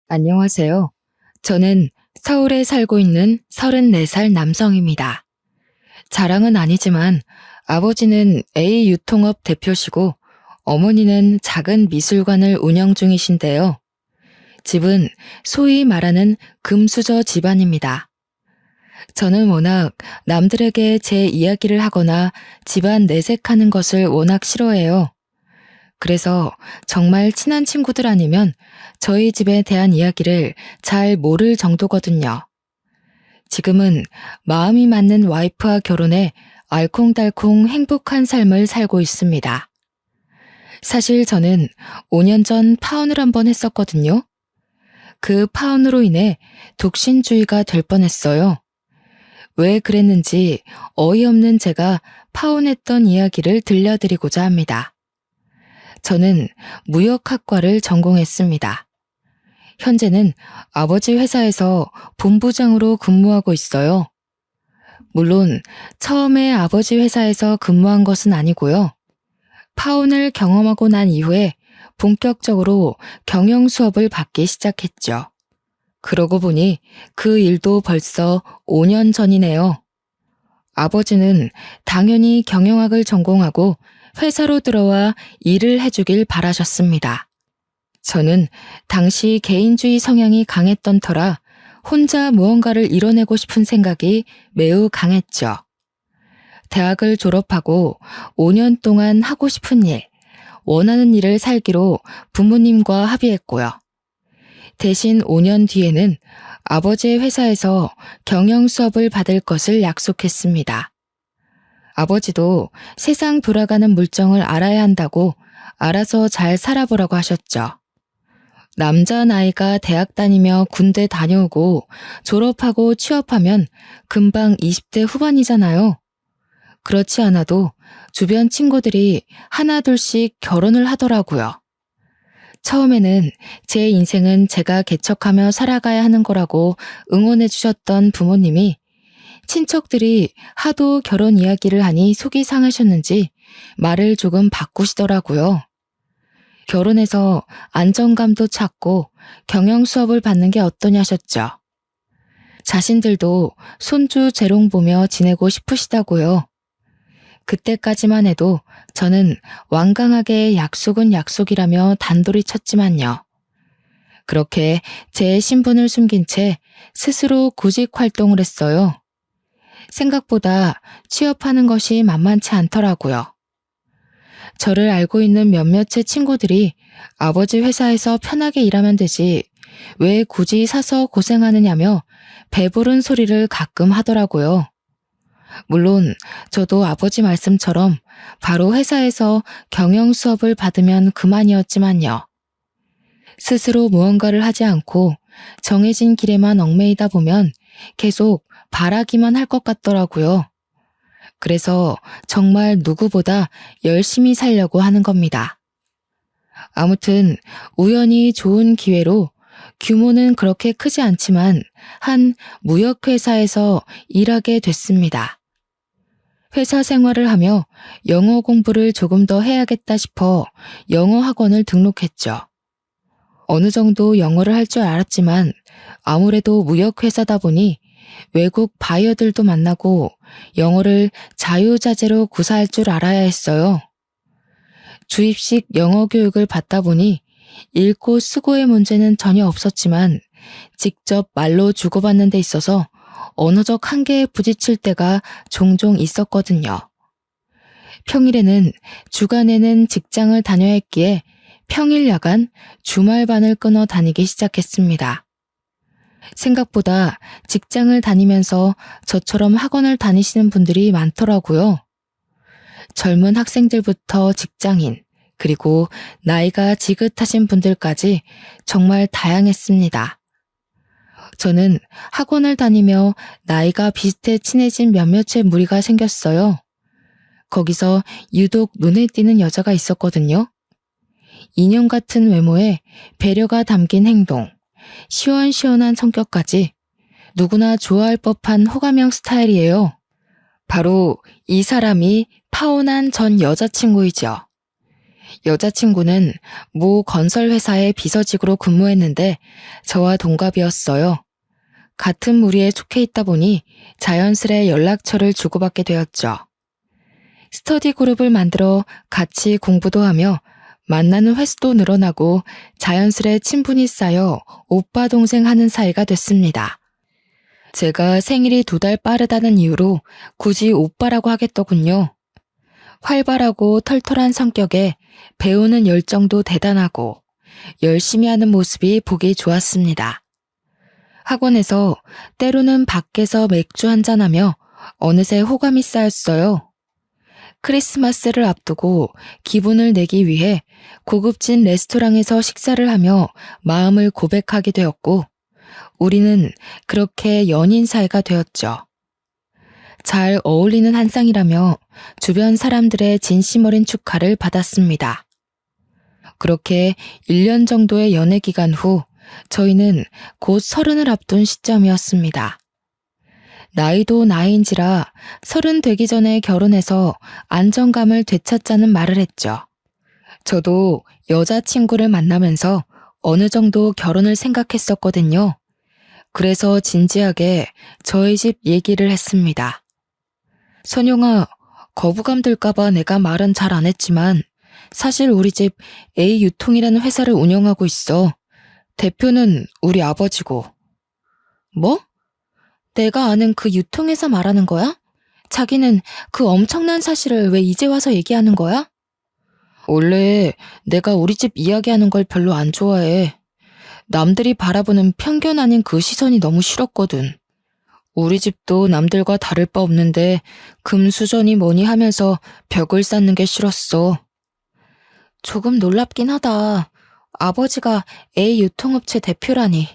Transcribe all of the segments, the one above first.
안녕하세요. 저는 서울에 살고 있는 34살 남성입니다. 자랑은 아니지만 아버지는 A 유통업 대표시고 어머니는 작은 미술관을 운영 중이신데요. 집은 소위 말하는 금수저 집안입니다. 저는 워낙 남들에게 제 이야기를 하거나 집안 내색하는 것을 워낙 싫어해요. 그래서 정말 친한 친구들 아니면 저희 집에 대한 이야기를 잘 모를 정도거든요. 지금은 마음이 맞는 와이프와 결혼해 알콩달콩 행복한 삶을 살고 있습니다. 사실 저는 5년 전 파혼을 한번 했었거든요. 그 파혼으로 인해 독신주의가 될 뻔했어요. 왜 그랬는지 어이없는 제가 파혼했던 이야기를 들려드리고자 합니다. 저는 무역학과를 전공했습니다. 현재는 아버지 회사에서 본부장으로 근무하고 있어요. 물론 처음에 아버지 회사에서 근무한 것은 아니고요. 파혼을 경험하고 난 이후에 본격적으로 경영 수업을 받기 시작했죠. 그러고 보니 그 일도 벌써 5년 전이네요. 아버지는 당연히 경영학을 전공하고 회사로 들어와 일을 해주길 바라셨습니다. 저는 당시 개인주의 성향이 강했던 터라 혼자 무언가를 이뤄내고 싶은 생각이 매우 강했죠. 대학을 졸업하고 5년 동안 하고 싶은 일, 원하는 일을 살기로 부모님과 합의했고요. 대신 5년 뒤에는 아버지의 회사에서 경영 수업을 받을 것을 약속했습니다. 아버지도 세상 돌아가는 물정을 알아야 한다고 알아서 잘 살아보라고 하셨죠. 남자 나이가 대학 다니며 군대 다녀오고 졸업하고 취업하면 금방 20대 후반이잖아요. 그렇지 않아도 주변 친구들이 하나둘씩 결혼을 하더라고요. 처음에는 제 인생은 제가 개척하며 살아가야 하는 거라고 응원해 주셨던 부모님이 친척들이 하도 결혼 이야기를 하니 속이 상하셨는지 말을 조금 바꾸시더라고요. 결혼해서 안정감도 찾고 경영 수업을 받는 게 어떠냐셨죠. 자신들도 손주 재롱 보며 지내고 싶으시다고요. 그때까지만 해도 저는 완강하게 약속은 약속이라며 단돌이 쳤지만요. 그렇게 제 신분을 숨긴 채 스스로 구직 활동을 했어요. 생각보다 취업하는 것이 만만치 않더라고요. 저를 알고 있는 몇몇의 친구들이 아버지 회사에서 편하게 일하면 되지 왜 굳이 사서 고생하느냐며 배부른 소리를 가끔 하더라고요. 물론 저도 아버지 말씀처럼 바로 회사에서 경영 수업을 받으면 그만이었지만요. 스스로 무언가를 하지 않고 정해진 길에만 얽매이다 보면 계속 바라기만 할 것 같더라고요. 그래서 정말 누구보다 열심히 살려고 하는 겁니다. 아무튼 우연히 좋은 기회로 규모는 그렇게 크지 않지만 한 무역회사에서 일하게 됐습니다. 회사 생활을 하며 영어 공부를 조금 더 해야겠다 싶어 영어 학원을 등록했죠. 어느 정도 영어를 할 줄 알았지만 아무래도 무역회사다 보니 외국 바이어들도 만나고 영어를 자유자재로 구사할 줄 알아야 했어요. 주입식 영어 교육을 받다 보니 읽고 쓰고의 문제는 전혀 없었지만 직접 말로 주고받는 데 있어서 언어적 한계에 부딪힐 때가 종종 있었거든요. 평일에는 주간에는 직장을 다녀야 했기에 평일 야간 주말반을 끊어 다니기 시작했습니다. 생각보다 직장을 다니면서 저처럼 학원을 다니시는 분들이 많더라고요. 젊은 학생들부터 직장인, 그리고 나이가 지긋하신 분들까지 정말 다양했습니다. 저는 학원을 다니며 나이가 비슷해 친해진 몇몇의 무리가 생겼어요. 거기서 유독 눈에 띄는 여자가 있었거든요. 인형 같은 외모에 배려가 담긴 행동, 시원시원한 성격까지 누구나 좋아할 법한 호감형 스타일이에요. 바로 이 사람이 파혼한 전 여자친구이죠. 여자친구는 모 건설회사의 비서직으로 근무했는데 저와 동갑이었어요. 같은 무리에 속해 있다 보니 자연스레 연락처를 주고받게 되었죠. 스터디 그룹을 만들어 같이 공부도 하며 만나는 횟수도 늘어나고 자연스레 친분이 쌓여 오빠 동생 하는 사이가 됐습니다. 제가 생일이 2달 빠르다는 이유로 굳이 오빠라고 하겠더군요. 활발하고 털털한 성격에 배우는 열정도 대단하고 열심히 하는 모습이 보기 좋았습니다. 학원에서 때로는 밖에서 맥주 한잔하며 어느새 호감이 쌓였어요. 크리스마스를 앞두고 기분을 내기 위해 고급진 레스토랑에서 식사를 하며 마음을 고백하게 되었고 우리는 그렇게 연인 사이가 되었죠. 잘 어울리는 한 쌍이라며 주변 사람들의 진심 어린 축하를 받았습니다. 그렇게 1년 정도의 연애 기간 후 저희는 곧 30을 앞둔 시점이었습니다. 나이도 나이인지라 30 되기 전에 결혼해서 안정감을 되찾자는 말을 했죠. 저도 여자친구를 만나면서 어느 정도 결혼을 생각했었거든요. 그래서 진지하게 저희 집 얘기를 했습니다. 선영아, 거부감 들까봐 내가 말은 잘 안 했지만 사실 우리 집 A 유통이라는 회사를 운영하고 있어. 대표는 우리 아버지고. 뭐? 내가 아는 그 유통회사 말하는 거야? 자기는 그 엄청난 사실을 왜 이제 와서 얘기하는 거야? 원래 내가 우리 집 이야기하는 걸 별로 안 좋아해. 남들이 바라보는 편견 아닌 그 시선이 너무 싫었거든. 우리 집도 남들과 다를 바 없는데 금수저니 뭐니 하면서 벽을 쌓는 게 싫었어. 조금 놀랍긴 하다. 아버지가 A 유통업체 대표라니.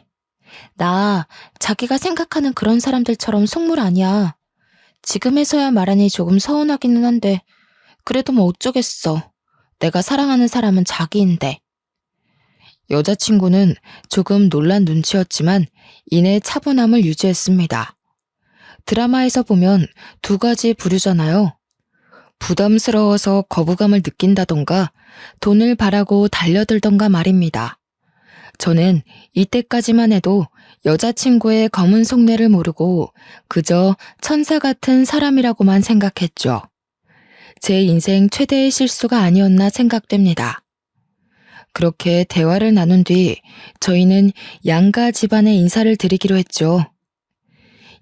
나 자기가 생각하는 그런 사람들처럼 속물 아니야. 지금에서야 말하니 조금 서운하기는 한데 그래도 뭐 어쩌겠어. 내가 사랑하는 사람은 자기인데. 여자친구는 조금 놀란 눈치였지만 이내 차분함을 유지했습니다. 드라마에서 보면 2가지 부류잖아요. 부담스러워서 거부감을 느낀다던가 돈을 바라고 달려들던가 말입니다. 저는 이때까지만 해도 여자친구의 검은 속내를 모르고 그저 천사 같은 사람이라고만 생각했죠. 제 인생 최대의 실수가 아니었나 생각됩니다. 그렇게 대화를 나눈 뒤 저희는 양가 집안에 인사를 드리기로 했죠.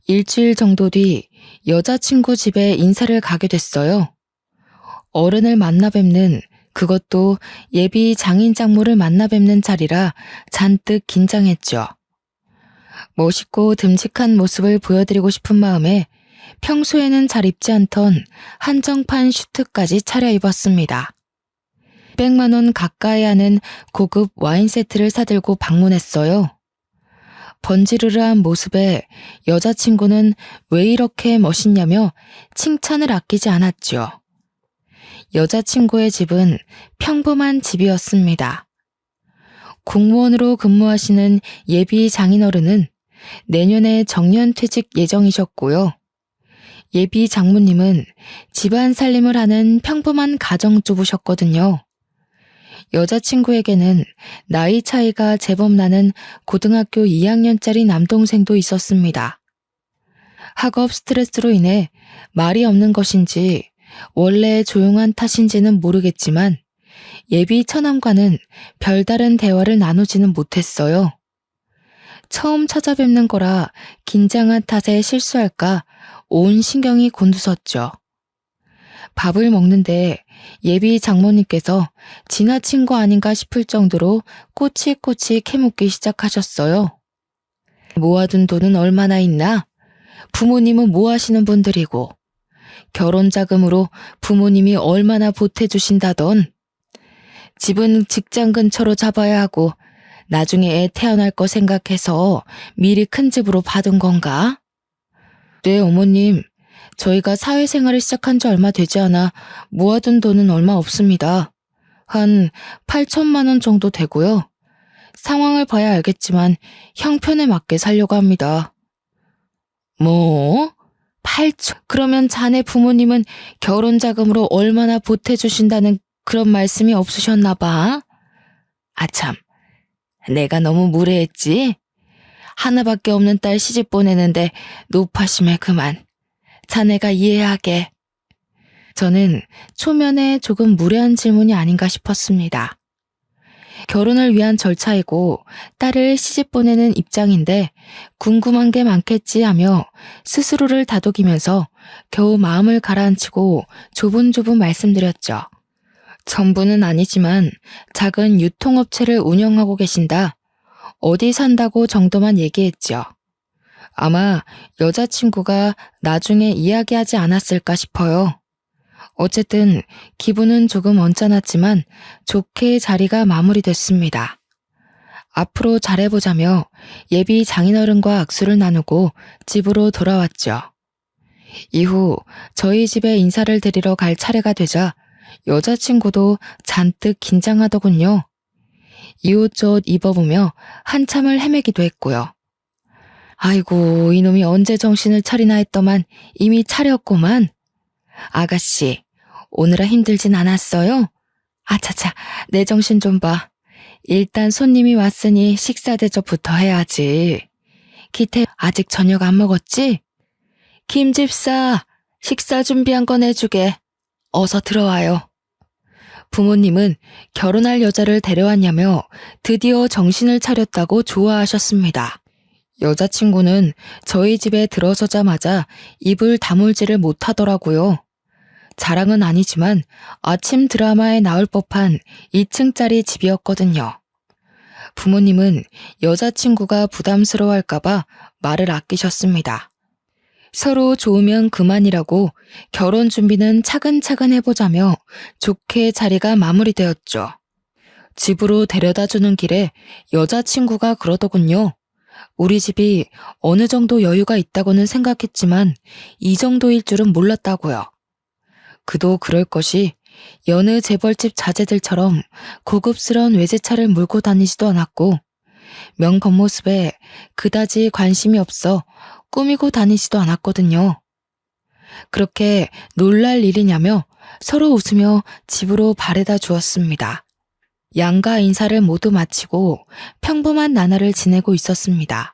일주일 정도 뒤 여자친구 집에 인사를 가게 됐어요. 어른을 만나 뵙는, 그것도 예비 장인 장모를 만나 뵙는 자리라 잔뜩 긴장했죠. 멋있고 듬직한 모습을 보여드리고 싶은 마음에 평소에는 잘 입지 않던 한정판 슈트까지 차려입었습니다. 100만 원 가까이 하는 고급 와인 세트를 사들고 방문했어요. 번지르르한 모습에 여자친구는 왜 이렇게 멋있냐며 칭찬을 아끼지 않았죠. 여자친구의 집은 평범한 집이었습니다. 공무원으로 근무하시는 예비 장인어른은 내년에 정년퇴직 예정이셨고요. 예비 장모님은 집안 살림을 하는 평범한 가정주부셨거든요. 여자친구에게는 나이 차이가 제법 나는 고등학교 2학년짜리 남동생도 있었습니다. 학업 스트레스로 인해 말이 없는 것인지 원래 조용한 탓인지는 모르겠지만 예비 처남과는 별다른 대화를 나누지는 못했어요. 처음 찾아뵙는 거라 긴장한 탓에 실수할까 온 신경이 곤두섰죠. 밥을 먹는데 예비 장모님께서 지나친 거 아닌가 싶을 정도로 꼬치꼬치 캐묻기 시작하셨어요. 모아둔 돈은 얼마나 있나? 부모님은 뭐 하시는 분들이고 결혼 자금으로 부모님이 얼마나 보태주신다던. 집은 직장 근처로 잡아야 하고 나중에 애 태어날 거 생각해서 미리 큰 집으로 받은 건가? 네, 어머님. 저희가 사회생활을 시작한 지 얼마 되지 않아 모아둔 돈은 얼마 없습니다. 한 8천만 원 정도 되고요. 상황을 봐야 알겠지만 형편에 맞게 살려고 합니다. 뭐? 8천? 그러면 자네 부모님은 결혼 자금으로 얼마나 보태주신다는 그런 말씀이 없으셨나 봐. 아참, 내가 너무 무례했지? 하나밖에 없는 딸 시집 보내는데 노파심에 그만. 자네가 이해하게. 저는 초면에 조금 무례한 질문이 아닌가 싶었습니다. 결혼을 위한 절차이고 딸을 시집 보내는 입장인데 궁금한 게 많겠지 하며 스스로를 다독이면서 겨우 마음을 가라앉히고 조분조분 말씀드렸죠. 전부는 아니지만 작은 유통업체를 운영하고 계신다. 어디 산다고 정도만 얘기했죠. 아마 여자친구가 나중에 이야기하지 않았을까 싶어요. 어쨌든 기분은 조금 언짢았지만 좋게 자리가 마무리됐습니다. 앞으로 잘해보자며 예비 장인어른과 악수를 나누고 집으로 돌아왔죠. 이후 저희 집에 인사를 드리러 갈 차례가 되자 여자친구도 잔뜩 긴장하더군요. 이옷저옷 입어보며 한참을 헤매기도 했고요. 아이고, 이놈이 언제 정신을 차리나 했더만 이미 차렸구만. 아가씨, 오느라 힘들진 않았어요? 아차차, 내 정신 좀 봐. 일단 손님이 왔으니 식사 대접부터 해야지. 기태 아직 저녁 안 먹었지? 김집사, 식사 준비한 거 내주게. 어서 들어와요. 부모님은 결혼할 여자를 데려왔냐며 드디어 정신을 차렸다고 좋아하셨습니다. 여자친구는 저희 집에 들어서자마자 입을 다물지를 못하더라고요. 자랑은 아니지만 아침 드라마에 나올 법한 2층짜리 집이었거든요. 부모님은 여자친구가 부담스러워할까봐 말을 아끼셨습니다. 서로 좋으면 그만이라고 결혼 준비는 차근차근 해보자며 좋게 자리가 마무리되었죠. 집으로 데려다주는 길에 여자친구가 그러더군요. 우리 집이 어느 정도 여유가 있다고는 생각했지만 이 정도일 줄은 몰랐다고요. 그도 그럴 것이 여느 재벌집 자제들처럼 고급스러운 외제차를 몰고 다니지도 않았고 명 겉모습에 그다지 관심이 없어 꾸미고 다니지도 않았거든요. 그렇게 놀랄 일이냐며 서로 웃으며 집으로 바래다 주었습니다. 양가 인사를 모두 마치고 평범한 나날을 지내고 있었습니다.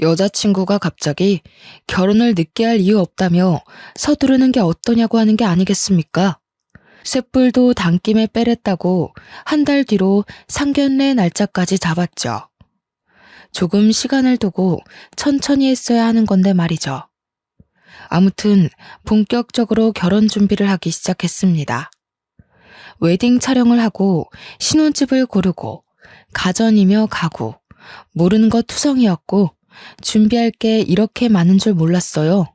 여자친구가 갑자기 결혼을 늦게 할 이유 없다며 서두르는 게 어떠냐고 하는 게 아니겠습니까? 쇳불도 단김에 빼랬다고 한 달 뒤로 상견례 날짜까지 잡았죠. 조금 시간을 두고 천천히 했어야 하는 건데 말이죠. 아무튼 본격적으로 결혼 준비를 하기 시작했습니다. 웨딩 촬영을 하고 신혼집을 고르고 가전이며 가구, 모르는 것 투성이었고 준비할 게 이렇게 많은 줄 몰랐어요.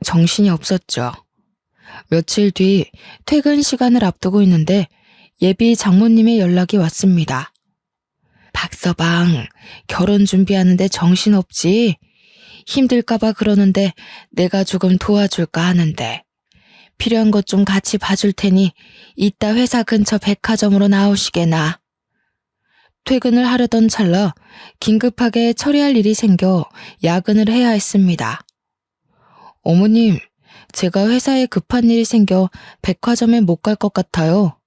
정신이 없었죠. 며칠 뒤 퇴근 시간을 앞두고 있는데 예비 장모님의 연락이 왔습니다. 박서방, 결혼 준비하는데 정신없지? 힘들까봐 그러는데 내가 조금 도와줄까 하는데 필요한 것 좀 같이 봐줄 테니 이따 회사 근처 백화점으로 나오시게나. 퇴근을 하려던 찰나 긴급하게 처리할 일이 생겨 야근을 해야 했습니다. 어머님, 제가 회사에 급한 일이 생겨 백화점에 못 갈 것 같아요.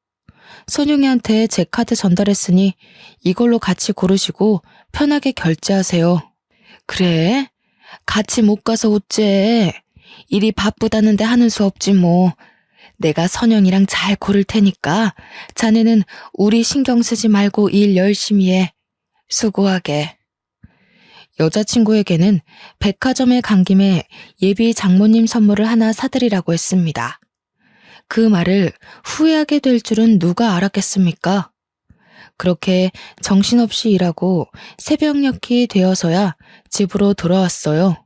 선영이한테 제 카드 전달했으니 이걸로 같이 고르시고 편하게 결제하세요. 그래? 같이 못 가서 어째? 일이 바쁘다는데 하는 수 없지 뭐. 내가 선영이랑 잘 고를 테니까 자네는 우리 신경 쓰지 말고 일 열심히 해. 수고하게. 여자친구에게는 백화점에 간 김에 예비 장모님 선물을 하나 사드리라고 했습니다. 그 말을 후회하게 될 줄은 누가 알았겠습니까? 그렇게 정신없이 일하고 새벽녘이 되어서야 집으로 돌아왔어요.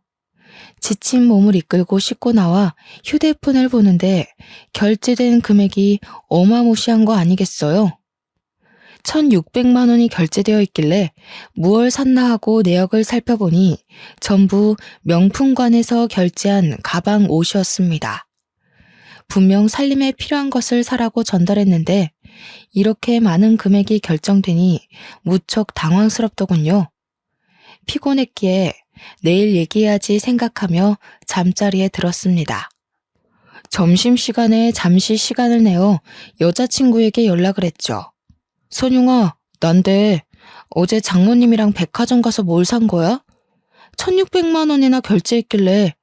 지친 몸을 이끌고 씻고 나와 휴대폰을 보는데 결제된 금액이 어마무시한 거 아니겠어요? 1,600만 원이 결제되어 있길래 무얼 샀나 하고 내역을 살펴보니 전부 명품관에서 결제한 가방 옷이었습니다. 분명 살림에 필요한 것을 사라고 전달했는데 이렇게 많은 금액이 결정되니 무척 당황스럽더군요. 피곤했기에 내일 얘기해야지 생각하며 잠자리에 들었습니다. 점심시간에 잠시 시간을 내어 여자친구에게 연락을 했죠. 선용아, 난데 어제 장모님이랑 백화점 가서 뭘 산 거야? 1600만 원이나 결제했길래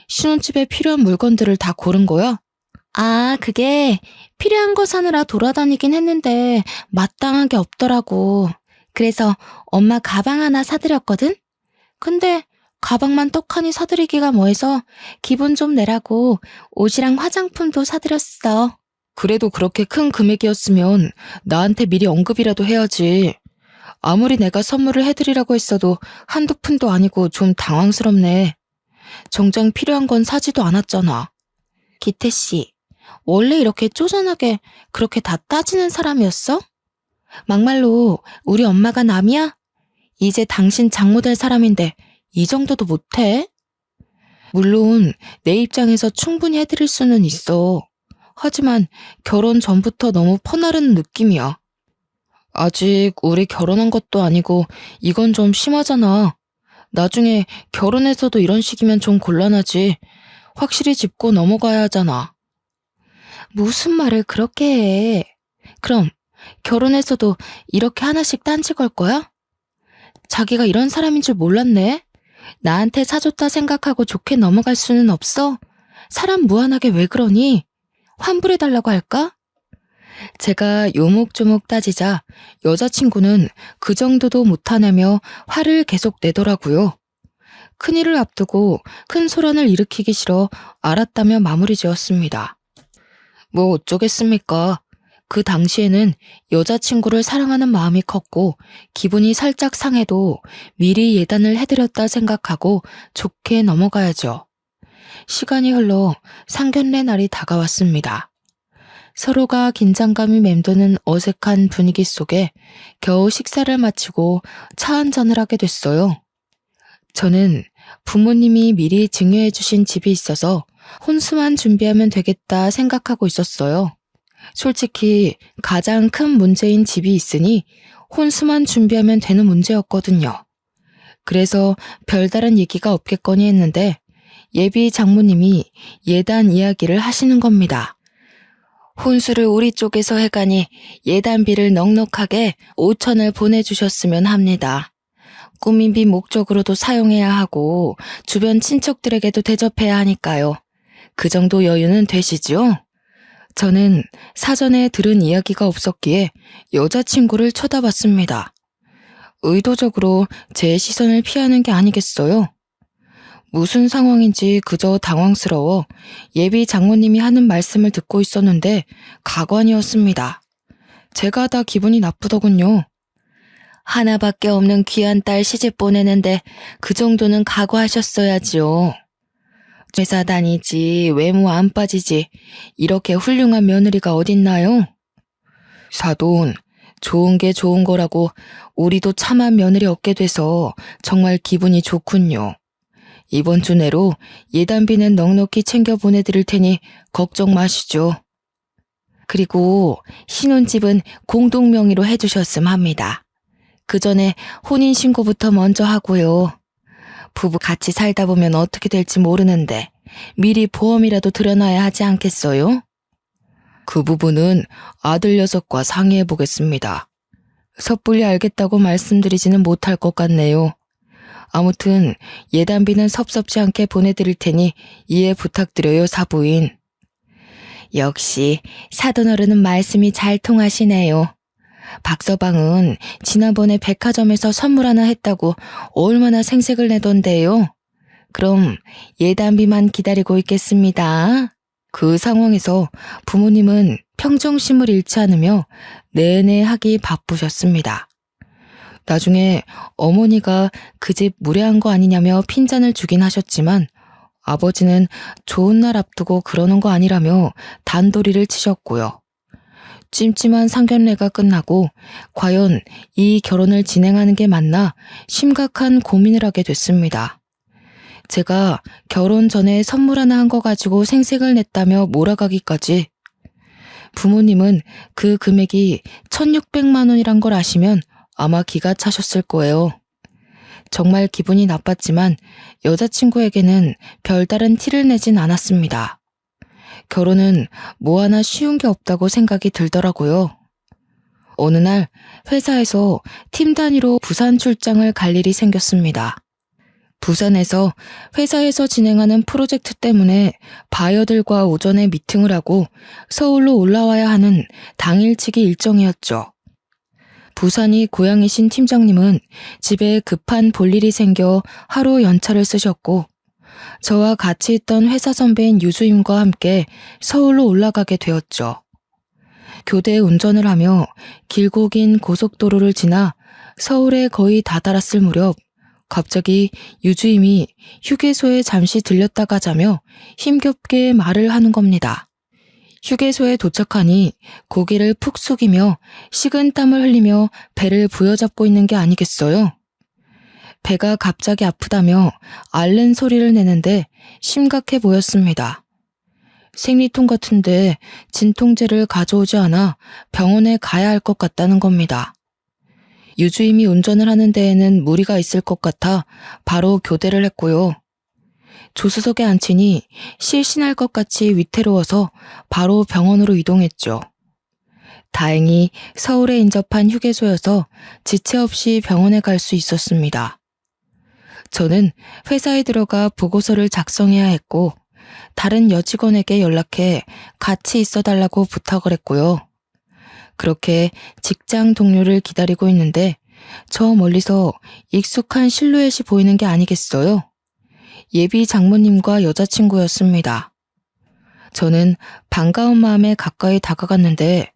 신혼집에 필요한 물건들을 다 고른 거야? 아, 그게 필요한 거 사느라 돌아다니긴 했는데 마땅한 게 없더라고. 그래서 엄마 가방 하나 사드렸거든? 근데 가방만 떡하니 사드리기가 뭐해서 기분 좀 내라고 옷이랑 화장품도 사드렸어. 그래도 그렇게 큰 금액이었으면 나한테 미리 언급이라도 해야지. 아무리 내가 선물을 해드리라고 했어도 한두 푼도 아니고 좀 당황스럽네. 정작 필요한 건 사지도 않았잖아. 기태 씨, 원래 이렇게 쪼잔하게 그렇게 다 따지는 사람이었어? 막말로 우리 엄마가 남이야? 이제 당신 장모 될 사람인데 이 정도도 못해? 물론 내 입장에서 충분히 해드릴 수는 있어. 하지만 결혼 전부터 너무 퍼나르는 느낌이야. 아직 우리 결혼한 것도 아니고 이건 좀 심하잖아. 나중에 결혼해서도 이런 식이면 좀 곤란하지. 확실히 짚고 넘어가야 하잖아. 무슨 말을 그렇게 해. 그럼 결혼해서도 이렇게 하나씩 딴지 걸 거야? 자기가 이런 사람인 줄 몰랐네. 나한테 사줬다 생각하고 좋게 넘어갈 수는 없어. 사람 무한하게 왜 그러니? 환불해달라고 할까? 제가 요목조목 따지자 여자친구는 그 정도도 못하냐며 화를 계속 내더라고요. 큰일을 앞두고 큰 소란을 일으키기 싫어 알았다며 마무리 지었습니다. 뭐 어쩌겠습니까? 그 당시에는 여자친구를 사랑하는 마음이 컸고 기분이 살짝 상해도 미리 예단을 해드렸다 생각하고 좋게 넘어가야죠. 시간이 흘러 상견례 날이 다가왔습니다. 서로가 긴장감이 맴도는 어색한 분위기 속에 겨우 식사를 마치고 차 한잔을 하게 됐어요. 저는 부모님이 미리 증여해 주신 집이 있어서 혼수만 준비하면 되겠다 생각하고 있었어요. 솔직히 가장 큰 문제인 집이 있으니 혼수만 준비하면 되는 문제였거든요. 그래서 별다른 얘기가 없겠거니 했는데 예비 장모님이 예단 이야기를 하시는 겁니다. 혼수를 우리 쪽에서 해가니 예단비를 넉넉하게 5천을 보내주셨으면 합니다. 꾸민비 목적으로도 사용해야 하고 주변 친척들에게도 대접해야 하니까요. 그 정도 여유는 되시죠? 저는 사전에 들은 이야기가 없었기에 여자친구를 쳐다봤습니다. 의도적으로 제 시선을 피하는 게 아니겠어요? 무슨 상황인지 그저 당황스러워 예비 장모님이 하는 말씀을 듣고 있었는데 가관이었습니다. 제가 다 기분이 나쁘더군요. 하나밖에 없는 귀한 딸 시집 보내는데 그 정도는 각오하셨어야지요. 회사 다니지 외모 안 빠지지 이렇게 훌륭한 며느리가 어딨나요? 사돈, 좋은 게 좋은 거라고 우리도 참한 며느리 얻게 돼서 정말 기분이 좋군요. 이번 주 내로 예단비는 넉넉히 챙겨 보내드릴 테니 걱정 마시죠. 그리고 신혼집은 공동 명의로 해주셨음 합니다. 그 전에 혼인신고부터 먼저 하고요. 부부 같이 살다 보면 어떻게 될지 모르는데 미리 보험이라도 들여놔야 하지 않겠어요? 그 부분은 아들 녀석과 상의해 보겠습니다. 섣불리 알겠다고 말씀드리지는 못할 것 같네요. 아무튼 예단비는 섭섭지 않게 보내드릴 테니 이해 부탁드려요, 사부인. 역시 사돈어른은 말씀이 잘 통하시네요. 박서방은 지난번에 백화점에서 선물 하나 했다고 얼마나 생색을 내던데요. 그럼 예단비만 기다리고 있겠습니다. 그 상황에서 부모님은 평정심을 잃지 않으며 내내 하기 바쁘셨습니다. 나중에 어머니가 그 집 무례한 거 아니냐며 핀잔을 주긴 하셨지만 아버지는 좋은 날 앞두고 그러는 거 아니라며 단도리를 치셨고요. 찜찜한 상견례가 끝나고 과연 이 결혼을 진행하는 게 맞나 심각한 고민을 하게 됐습니다. 제가 결혼 전에 선물 하나 한 거 가지고 생색을 냈다며 몰아가기까지. 부모님은 그 금액이 1600만 원이란 걸 아시면 아마 기가 차셨을 거예요. 정말 기분이 나빴지만 여자친구에게는 별다른 티를 내진 않았습니다. 결혼은 뭐 하나 쉬운 게 없다고 생각이 들더라고요. 어느 날 회사에서 팀 단위로 부산 출장을 갈 일이 생겼습니다. 부산에서 회사에서 진행하는 프로젝트 때문에 바이어들과 오전에 미팅을 하고 서울로 올라와야 하는 당일치기 일정이었죠. 부산이 고향이신 팀장님은 집에 급한 볼일이 생겨 하루 연차를 쓰셨고, 저와 같이 있던 회사 선배인 유주임과 함께 서울로 올라가게 되었죠. 교대 운전을 하며 길고 긴 고속도로를 지나 서울에 거의 다다랐을 무렵 갑자기 유주임이 휴게소에 잠시 들렸다 가자며 힘겹게 말을 하는 겁니다. 휴게소에 도착하니 고개를 푹 숙이며 식은 땀을 흘리며 배를 부여잡고 있는 게 아니겠어요? 배가 갑자기 아프다며 앓는 소리를 내는데 심각해 보였습니다. 생리통 같은데 진통제를 가져오지 않아 병원에 가야 할 것 같다는 겁니다. 유주임이 운전을 하는 데에는 무리가 있을 것 같아 바로 교대를 했고요. 조수석에 앉히니 실신할 것 같이 위태로워서 바로 병원으로 이동했죠. 다행히 서울에 인접한 휴게소여서 지체 없이 병원에 갈 수 있었습니다. 저는 회사에 들어가 보고서를 작성해야 했고 다른 여직원에게 연락해 같이 있어달라고 부탁을 했고요. 그렇게 직장 동료를 기다리고 있는데 저 멀리서 익숙한 실루엣이 보이는 게 아니겠어요? 예비 장모님과 여자친구였습니다. 저는 반가운 마음에 가까이 다가갔는데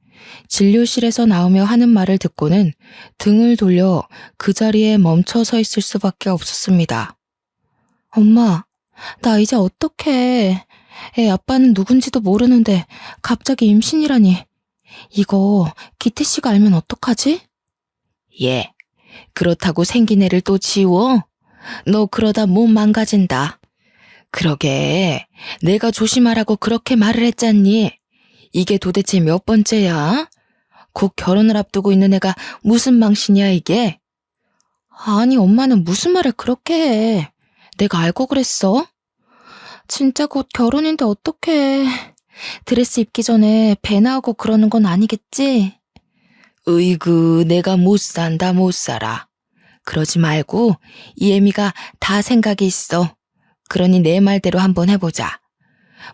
진료실에서 나오며 하는 말을 듣고는 등을 돌려 그 자리에 멈춰 서 있을 수밖에 없었습니다. 엄마, 나 이제 어떡해. 애 아빠는 누군지도 모르는데 갑자기 임신이라니. 이거 기태 씨가 알면 어떡하지? 예, 그렇다고 생긴 애를 또 지워? 너 그러다 몸 망가진다. 그러게, 내가 조심하라고 그렇게 말을 했잖니. 이게 도대체 몇 번째야? 곧 결혼을 앞두고 있는 애가 무슨 망신이야 이게? 아니, 엄마는 무슨 말을 그렇게 해. 내가 알고 그랬어? 진짜 곧 결혼인데 어떡해. 드레스 입기 전에 배 나오고 그러는 건 아니겠지? 으이구, 내가 못 산다 못 살아. 그러지 말고 이 애미가 다 생각이 있어. 그러니 내 말대로 한번 해보자.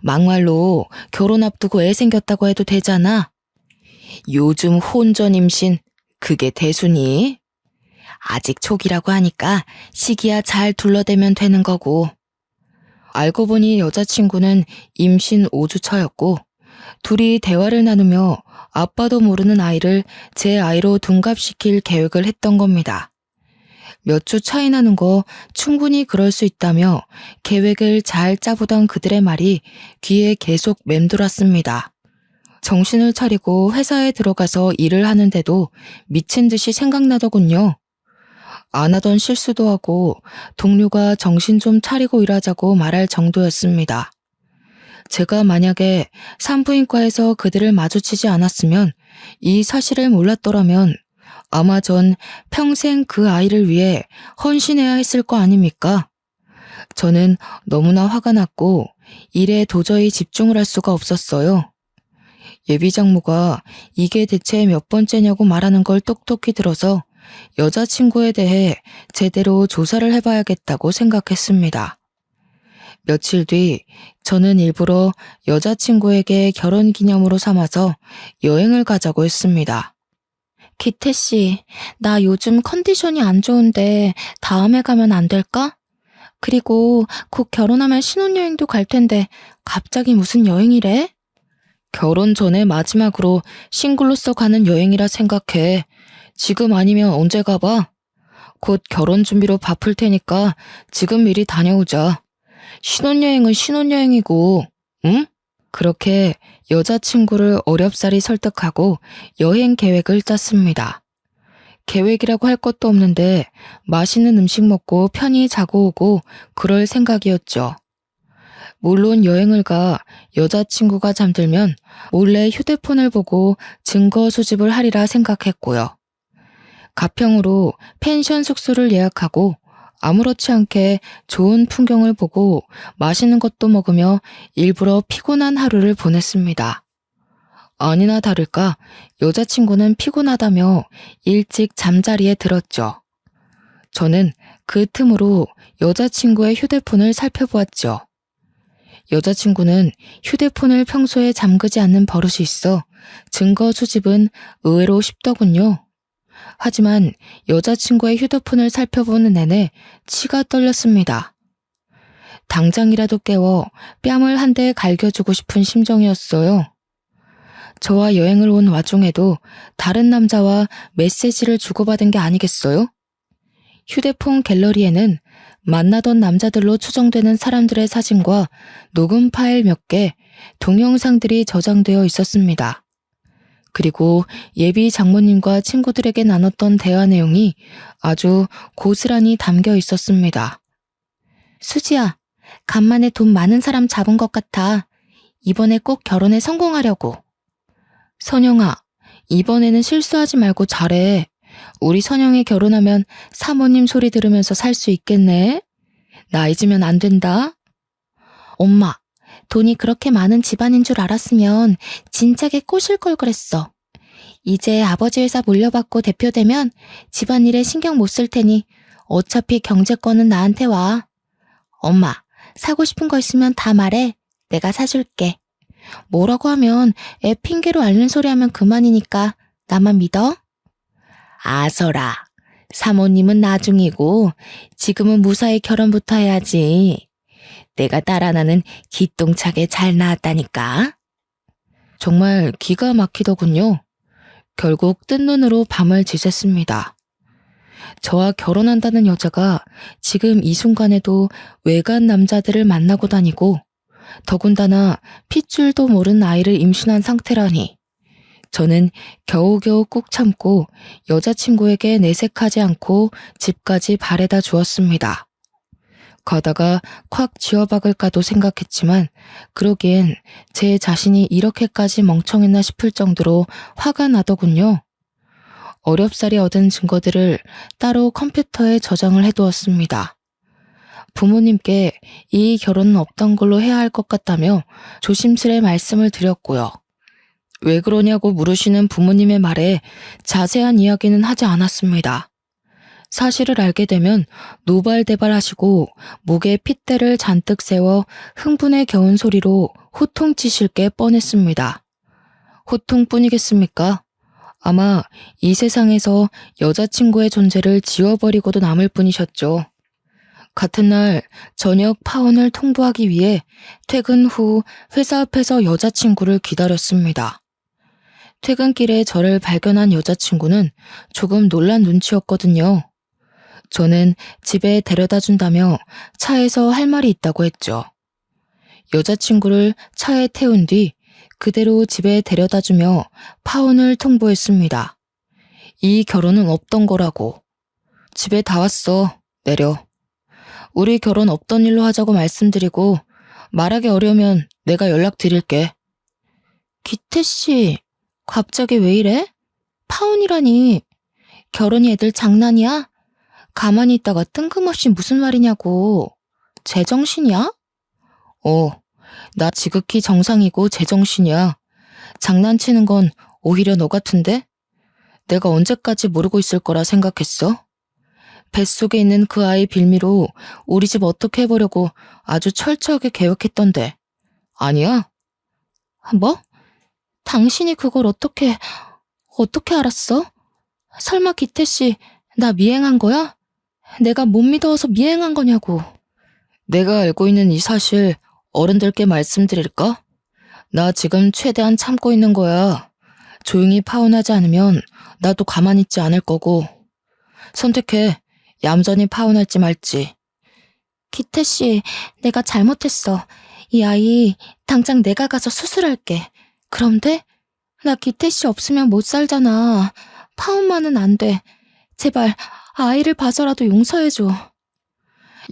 막말로 결혼 앞두고 애 생겼다고 해도 되잖아. 요즘 혼전 임신 그게 대수니? 아직 초기라고 하니까 시기야 잘 둘러대면 되는 거고. 알고 보니 여자친구는 임신 5주 차였고 둘이 대화를 나누며 아빠도 모르는 아이를 제 아이로 둔갑시킬 계획을 했던 겁니다. 몇 주 차이 나는 거 충분히 그럴 수 있다며 계획을 잘 짜보던 그들의 말이 귀에 계속 맴돌았습니다. 정신을 차리고 회사에 들어가서 일을 하는데도 미친 듯이 생각나더군요. 안 하던 실수도 하고 동료가 정신 좀 차리고 일하자고 말할 정도였습니다. 제가 만약에 산부인과에서 그들을 마주치지 않았으면 이 사실을 몰랐더라면 아마 전 평생 그 아이를 위해 헌신해야 했을 거 아닙니까? 저는 너무나 화가 났고 일에 도저히 집중을 할 수가 없었어요. 예비장모가 이게 대체 몇 번째냐고 말하는 걸 똑똑히 들어서 여자친구에 대해 제대로 조사를 해봐야겠다고 생각했습니다. 며칠 뒤 저는 일부러 여자친구에게 결혼기념으로 삼아서 여행을 가자고 했습니다. 기태 씨, 나 요즘 컨디션이 안 좋은데 다음에 가면 안 될까? 그리고 곧 결혼하면 신혼여행도 갈 텐데 갑자기 무슨 여행이래? 결혼 전에 마지막으로 싱글로서 가는 여행이라 생각해. 지금 아니면 언제 가봐? 곧 결혼 준비로 바쁠 테니까 지금 미리 다녀오자. 신혼여행은 신혼여행이고, 응? 그렇게 여자친구를 어렵사리 설득하고 여행 계획을 짰습니다. 계획이라고 할 것도 없는데 맛있는 음식 먹고 편히 자고 오고 그럴 생각이었죠. 물론 여행을 가 여자친구가 잠들면 몰래 휴대폰을 보고 증거 수집을 하리라 생각했고요. 가평으로 펜션 숙소를 예약하고 아무렇지 않게 좋은 풍경을 보고 맛있는 것도 먹으며 일부러 피곤한 하루를 보냈습니다. 아니나 다를까 여자친구는 피곤하다며 일찍 잠자리에 들었죠. 저는 그 틈으로 여자친구의 휴대폰을 살펴보았죠. 여자친구는 휴대폰을 평소에 잠그지 않는 버릇이 있어 증거 수집은 의외로 쉽더군요. 하지만 여자친구의 휴대폰을 살펴보는 내내 치가 떨렸습니다. 당장이라도 깨워 뺨을 한 대 갈겨주고 싶은 심정이었어요. 저와 여행을 온 와중에도 다른 남자와 메시지를 주고받은 게 아니겠어요? 휴대폰 갤러리에는 만나던 남자들로 추정되는 사람들의 사진과 녹음 파일 몇 개, 동영상들이 저장되어 있었습니다. 그리고 예비 장모님과 친구들에게 나눴던 대화 내용이 아주 고스란히 담겨 있었습니다. 수지야, 간만에 돈 많은 사람 잡은 것 같아. 이번에 꼭 결혼에 성공하려고. 선영아, 이번에는 실수하지 말고 잘해. 우리 선영이 결혼하면 사모님 소리 들으면서 살 수 있겠네? 나 잊으면 안 된다. 엄마, 돈이 그렇게 많은 집안인 줄 알았으면 진작에 꼬실 걸 그랬어. 이제 아버지 회사 물려받고 대표되면 집안일에 신경 못 쓸 테니 어차피 경제권은 나한테 와. 엄마, 사고 싶은 거 있으면 다 말해. 내가 사줄게. 뭐라고 하면 애 핑계로 앓는 소리 하면 그만이니까 나만 믿어? 아서라, 사모님은 나중이고 지금은 무사히 결혼부터 해야지. 내가 딸 하나는 기똥차게 잘 낳았다니까. 정말 기가 막히더군요. 결국 뜬 눈으로 밤을 지샜습니다. 저와 결혼한다는 여자가 지금 이 순간에도 외간 남자들을 만나고 다니고 더군다나 핏줄도 모른 아이를 임신한 상태라니. 저는 겨우겨우 꾹 참고 여자친구에게 내색하지 않고 집까지 바래다 주었습니다. 가다가 콱 쥐어박을까도 생각했지만 그러기엔 제 자신이 이렇게까지 멍청했나 싶을 정도로 화가 나더군요. 어렵사리 얻은 증거들을 따로 컴퓨터에 저장을 해두었습니다. 부모님께 이 결혼은 없던 걸로 해야 할 것 같다며 조심스레 말씀을 드렸고요. 왜 그러냐고 물으시는 부모님의 말에 자세한 이야기는 하지 않았습니다. 사실을 알게 되면 노발대발하시고 목에 핏대를 잔뜩 세워 흥분에 겨운 소리로 호통치실 게 뻔했습니다. 호통뿐이겠습니까? 아마 이 세상에서 여자친구의 존재를 지워버리고도 남을 뿐이셨죠. 같은 날 저녁 파혼을 통보하기 위해 퇴근 후 회사 앞에서 여자친구를 기다렸습니다. 퇴근길에 저를 발견한 여자친구는 조금 놀란 눈치였거든요. 저는 집에 데려다 준다며 차에서 할 말이 있다고 했죠. 여자친구를 차에 태운 뒤 그대로 집에 데려다 주며 파혼을 통보했습니다. 이 결혼은 없던 거라고. 집에 다 왔어. 내려. 우리 결혼 없던 일로 하자고 말씀드리고 말하기 어려우면 내가 연락드릴게. 기태씨, 갑자기 왜 이래? 파혼이라니. 결혼이 애들 장난이야? 가만히 있다가 뜬금없이 무슨 말이냐고. 제정신이야? 나 지극히 정상이고 제정신이야. 장난치는 건 오히려 너 같은데? 내가 언제까지 모르고 있을 거라 생각했어? 뱃속에 있는 그 아이 빌미로 우리 집 어떻게 해보려고 아주 철저하게 계획했던데. 아니야? 뭐? 당신이 그걸 어떻게 알았어? 설마 기태씨, 나 미행한 거야? 내가 못 믿어서 미행한 거냐고. 내가 알고 있는 이 사실 어른들께 말씀드릴까? 나 지금 최대한 참고 있는 거야. 조용히 파혼하지 않으면 나도 가만히 있지 않을 거고. 선택해. 얌전히 파혼할지 말지. 기태씨, 내가 잘못했어. 이 아이 당장 내가 가서 수술할게. 그럼 돼? 나 기태씨 없으면 못 살잖아. 파혼만은 안 돼. 제발 아이를 봐서라도 용서해줘.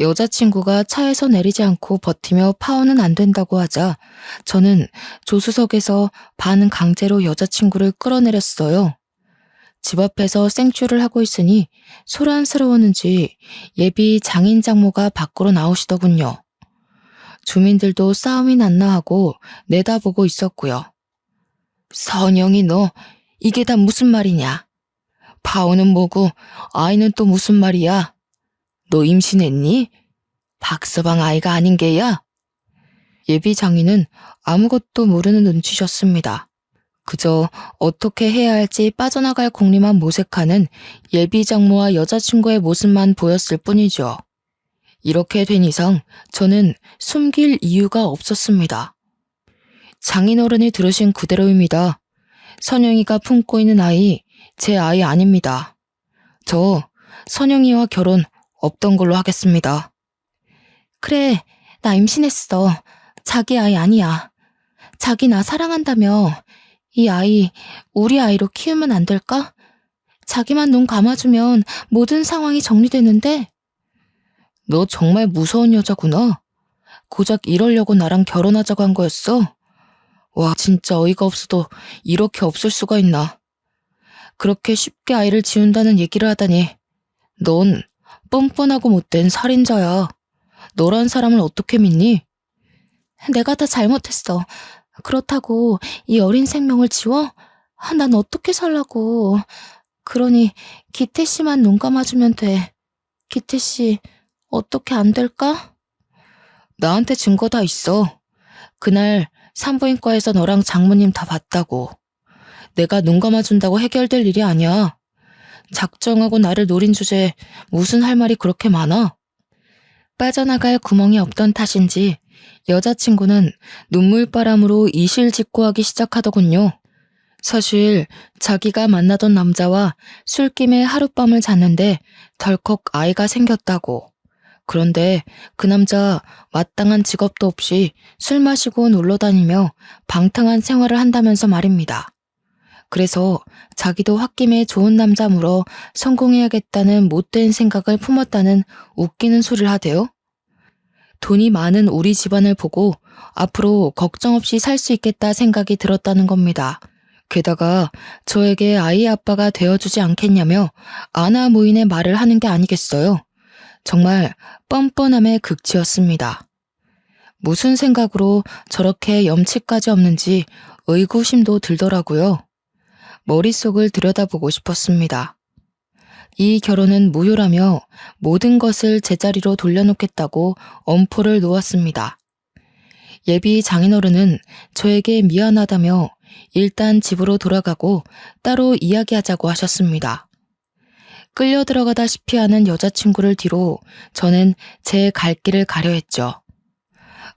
여자친구가 차에서 내리지 않고 버티며 파혼은 안 된다고 하자 저는 조수석에서 반 강제로 여자친구를 끌어내렸어요. 집 앞에서 생쇼를 하고 있으니 소란스러웠는지 예비 장인 장모가 밖으로 나오시더군요. 주민들도 싸움이 났나 하고 내다보고 있었고요. 선영이 너 이게 다 무슨 말이냐? 파오는 뭐고 아이는 또 무슨 말이야? 너 임신했니? 박서방 아이가 아닌 게야? 예비 장인은 아무것도 모르는 눈치셨습니다. 그저 어떻게 해야 할지 빠져나갈 궁리만 모색하는 예비 장모와 여자친구의 모습만 보였을 뿐이죠. 이렇게 된 이상 저는 숨길 이유가 없었습니다. 장인어른이 들으신 그대로입니다. 선영이가 품고 있는 아이, 제 아이 아닙니다. 저 선영이와 결혼 없던 걸로 하겠습니다. 그래, 나 임신했어. 자기 아이 아니야. 자기 나 사랑한다며 이 아이 우리 아이로 키우면 안 될까? 자기만 눈 감아주면 모든 상황이 정리되는데. 너 정말 무서운 여자구나. 고작 이러려고 나랑 결혼하자고 한 거였어? 와, 진짜 어이가 없어도 이렇게 없을 수가 있나. 그렇게 쉽게 아이를 지운다는 얘기를 하다니. 넌 뻔뻔하고 못된 살인자야. 너란 사람을 어떻게 믿니? 내가 다 잘못했어. 그렇다고 이 어린 생명을 지워? 난 어떻게 살라고. 그러니 기태 씨만 눈 감아주면 돼. 기태 씨 어떻게 안 될까? 나한테 증거 다 있어. 그날 산부인과에서 너랑 장모님 다 봤다고. 내가 눈 감아준다고 해결될 일이 아니야. 작정하고 나를 노린 주제에 무슨 할 말이 그렇게 많아? 빠져나갈 구멍이 없던 탓인지 여자친구는 눈물바람으로 이실직고하기 시작하더군요. 사실 자기가 만나던 남자와 술김에 하룻밤을 잤는데 덜컥 아이가 생겼다고. 그런데 그 남자 마땅한 직업도 없이 술 마시고 놀러 다니며 방탕한 생활을 한다면서 말입니다. 그래서 자기도 홧김에 좋은 남자 물어 성공해야겠다는 못된 생각을 품었다는 웃기는 소리를 하대요. 돈이 많은 우리 집안을 보고 앞으로 걱정 없이 살 수 있겠다 생각이 들었다는 겁니다. 게다가 저에게 아이 아빠가 되어주지 않겠냐며 아나무인의 말을 하는 게 아니겠어요. 정말 뻔뻔함의 극치였습니다. 무슨 생각으로 저렇게 염치까지 없는지 의구심도 들더라고요. 머릿속을 들여다보고 싶었습니다. 이 결혼은 무효라며 모든 것을 제자리로 돌려놓겠다고 엄포를 놓았습니다. 예비 장인어른은 저에게 미안하다며 일단 집으로 돌아가고 따로 이야기하자고 하셨습니다. 끌려 들어가다시피 하는 여자친구를 뒤로 저는 제 갈 길을 가려 했죠.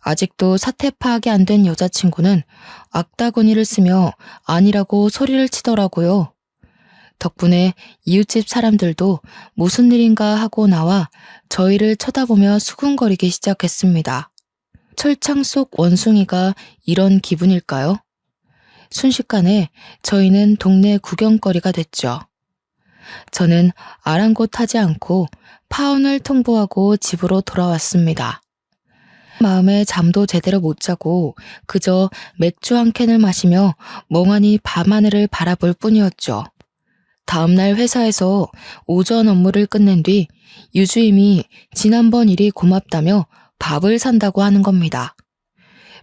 아직도 사태 파악이 안 된 여자친구는 악다구니를 쓰며 아니라고 소리를 치더라고요. 덕분에 이웃집 사람들도 무슨 일인가 하고 나와 저희를 쳐다보며 수군거리기 시작했습니다. 철창 속 원숭이가 이런 기분일까요? 순식간에 저희는 동네 구경거리가 됐죠. 저는 아랑곳하지 않고 파혼을 통보하고 집으로 돌아왔습니다. 마음에 잠도 제대로 못 자고 그저 맥주 한 캔을 마시며 멍하니 밤하늘을 바라볼 뿐이었죠. 다음날 회사에서 오전 업무를 끝낸 뒤 유주임이 지난번 일이 고맙다며 밥을 산다고 하는 겁니다.